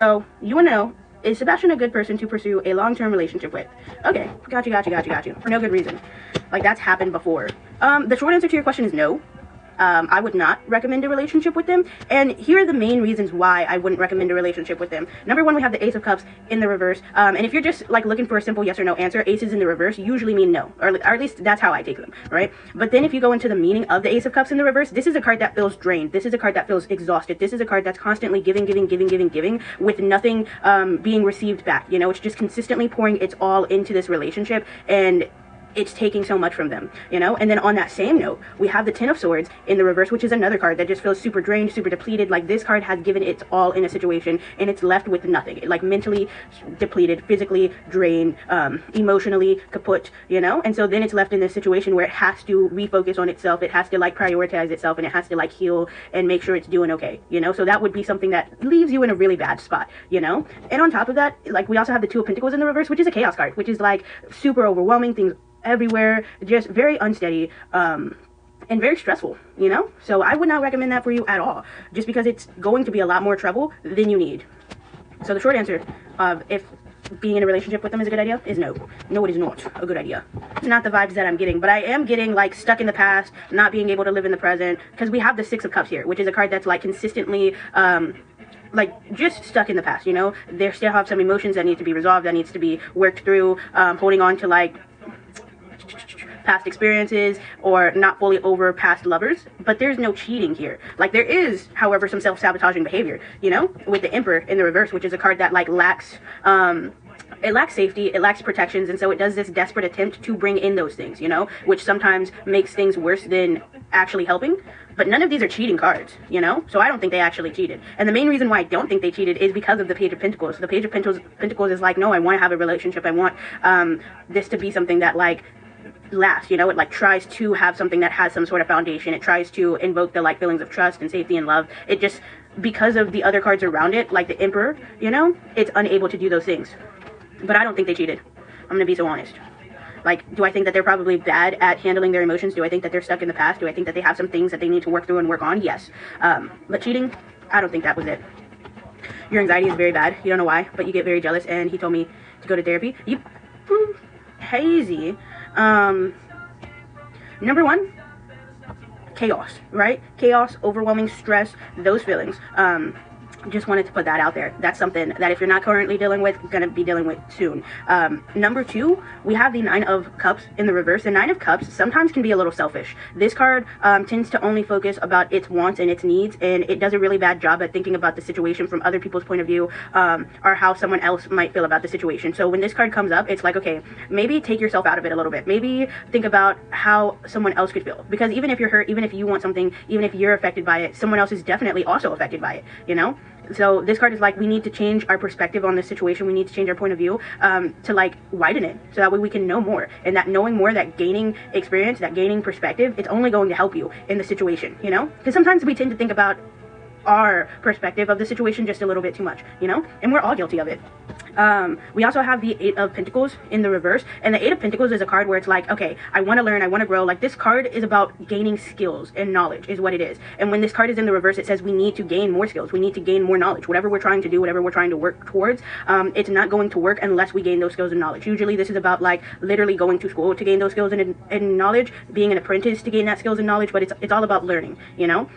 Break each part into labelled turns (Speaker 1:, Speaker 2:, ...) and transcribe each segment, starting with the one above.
Speaker 1: So you want to know, is Sebastian a good person to pursue a long-term relationship with? Okay, got you. For no good reason. Like, that's happened before. The short answer to your question is no. I would not recommend a relationship with them. And here are the main reasons why I wouldn't recommend a relationship with them. Number one, we have the Ace of Cups in the reverse. And if you're just like looking for a simple yes or no answer, aces in the reverse usually mean no, or at least that's how I take them, right? But then if you go into the meaning of the Ace of Cups in the reverse, this is a card that feels drained. This is a card that feels exhausted. This is a card that's constantly giving with nothing being received back. You know, it's just consistently pouring its all into this relationship, and it's taking so much from them, you know? And then on that same note, we have the Ten of Swords in the reverse, which is another card that just feels super drained, super depleted. Like, this card has given its all in a situation, and it's left with nothing. Like, mentally depleted, physically drained, emotionally kaput, you know? And so then it's left in this situation where it has to refocus on itself. It has to, like, prioritize itself, and it has to, like, heal and make sure it's doing okay, you know? So that would be something that leaves you in a really bad spot, you know? And on top of that, like, we also have the Two of Pentacles in the reverse, which is a chaos card, which is, like, super overwhelming, things everywhere, just very unsteady, and very stressful, you know? So I would not recommend that for you at all, just because it's going to be a lot more trouble than you need. So the short answer of if being in a relationship with them is a good idea is no. No, it is not a good idea. It's not the vibes that I'm getting, but I am getting, like, stuck in the past, not being able to live in the present, because we have the Six of Cups here, which is a card that's, like, consistently, like, just stuck in the past, you know? They still have some emotions that need to be resolved, that needs to be worked through, holding on to, like, past experiences, or not fully over past lovers. But there's no cheating here. Like, there is, however, some self-sabotaging behavior, you know, with the Emperor in the reverse, which is a card that, like, lacks it lacks safety, it lacks protections, and so it does this desperate attempt to bring in those things, you know, which sometimes makes things worse than actually helping. But none of these are cheating cards, you know? So I don't think they actually cheated. And the main reason why I don't think they cheated is because of the Page of Pentacles. The Page of Pentacles is like, no, I want to have a relationship. I want this to be something that, like, lasts, you know? It, like, tries to have something that has some sort of foundation. It tries to invoke the, like, feelings of trust and safety and love. It just, because of the other cards around it, like the Emperor, you know, it's unable to do those things. But I don't think they cheated. I'm gonna be so honest. Like, do I think that they're probably bad at handling their emotions? Do I think that they're stuck in the past? Do I think that they have some things that they need to work through and work on? Yes. But cheating, I don't think that was it. Your anxiety is very bad. You don't know why, but you get very jealous, and he told me to go to therapy. You hazy. Number one, chaos, right? Chaos, overwhelming stress, those feelings. Just wanted to put that out there. That's something that if you're not currently dealing with, gonna be dealing with soon. Number two, we have the Nine of Cups in the reverse. The Nine of Cups sometimes can be a little selfish. This card tends to only focus about its wants and its needs, and it does a really bad job at thinking about the situation from other people's point of view, or how someone else might feel about the situation. So when this card comes up, it's like, okay, maybe take yourself out of it a little bit. Maybe think about how someone else could feel. Because even if you're hurt, even if you want something, even if you're affected by it, someone else is definitely also affected by it, you know? So this card is like, we need to change our perspective on this situation. We need to change our point of view to, like, widen it, so that way we can know more. And that knowing more, that gaining experience, that gaining perspective, it's only going to help you in the situation, you know? Because sometimes we tend to think about our perspective of the situation just a little bit too much, you know? And we're all guilty of it. We also have the Eight of Pentacles in the reverse, and the Eight of Pentacles is a card where it's like, okay, I want to learn, I want to grow. Like, this card is about gaining skills and knowledge is what it is. And when this card is in the reverse, it says we need to gain more skills, we need to gain more knowledge. Whatever we're trying to do, whatever we're trying to work towards, it's not going to work unless we gain those skills and knowledge. Usually this is about, like, literally going to school to gain those skills and knowledge, being an apprentice to gain that skills and knowledge, but it's all about learning, you know?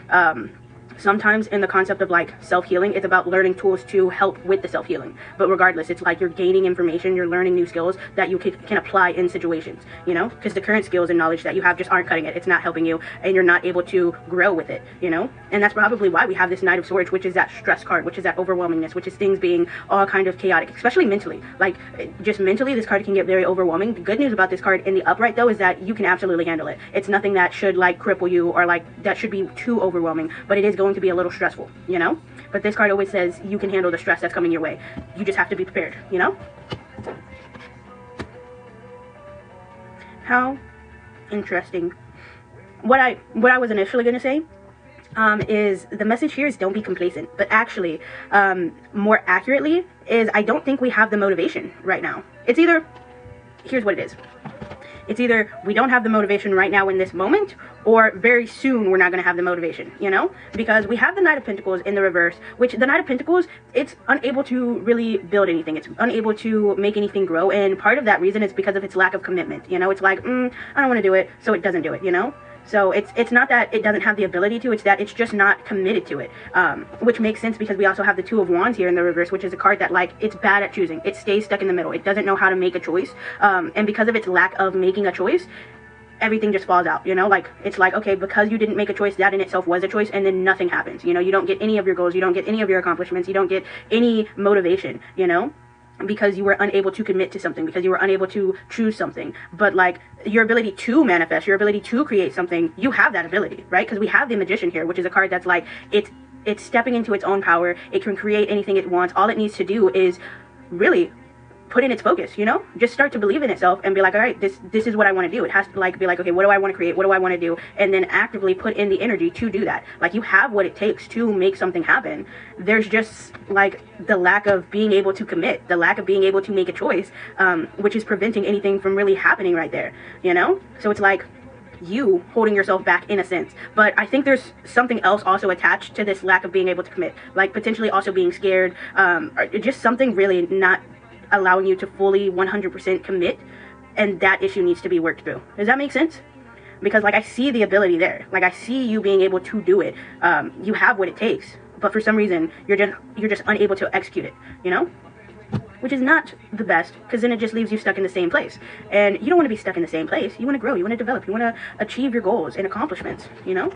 Speaker 1: Sometimes in the concept of, like, self-healing, it's about learning tools to help with the self-healing. But regardless, it's like you're gaining information, you're learning new skills that you can apply in situations, you know? Because the current skills and knowledge that you have just aren't cutting it. It's not helping you, and you're not able to grow with it, you know? And that's probably why we have this Knight of Swords, which is that stress card, which is that overwhelmingness, which is things being all kind of chaotic, especially mentally. Like, just mentally, this card can get very overwhelming. The good news about this card in the upright, though, is that you can absolutely handle it. It's nothing that should, like, cripple you, or, like, that should be too overwhelming, but it is going to be a little stressful, you know? But this card always says you can handle the stress that's coming your way. You just have to be prepared, you know? How interesting. What I was initially going to say is the message here is don't be complacent, but actually, more accurately, is I don't think we have the motivation right now. It's either, here's what it is. It's either we don't have the motivation right now in this moment, or very soon we're not going to have the motivation, you know? Because we have the Knight of Pentacles in the reverse, which the Knight of Pentacles, it's unable to really build anything. It's unable to make anything grow. And part of that reason is because of its lack of commitment. You know, it's like, I don't want to do it, so it doesn't do it, you know? So it's not that it doesn't have the ability to, it's that it's just not committed to it, which makes sense because we also have the Two of Wands here in the reverse, which is a card that, like, it's bad at choosing. It stays stuck in the middle. It doesn't know how to make a choice, and because of its lack of making a choice, everything just falls out, you know? Like, it's like, okay, because you didn't make a choice, that in itself was a choice, and then nothing happens, you know? You don't get any of your goals, you don't get any of your accomplishments, you don't get any motivation, you know? Because you were unable to commit to something, because you were unable to choose something. But, like, your ability to manifest, your ability to create something, you have that ability, right? Because we have the Magician here, which is a card that's like, it's stepping into its own power. It can create anything it wants. All it needs to do is really put in its focus, you know? Just start to believe in itself and be like, all right, this is what I want to do. It has to, like, be like, okay, what do I want to create? What do I want to do? And then actively put in the energy to do that. Like, you have what it takes to make something happen. There's just, like, the lack of being able to commit, the lack of being able to make a choice, which is preventing anything from really happening right there, you know? So it's like you holding yourself back in a sense. But I think there's something else also attached to this lack of being able to commit, like potentially also being scared, or just something really not allowing you to fully 100% commit, and that issue needs to be worked through. Does that make sense? Because, like, I see the ability there. Like, I see you being able to do it. You have what it takes, but for some reason you're just unable to execute it, you know? Which is not the best, because then it just leaves you stuck in the same place. And you don't want to be stuck in the same place. You want to grow, you want to develop, you want to achieve your goals and accomplishments, you know?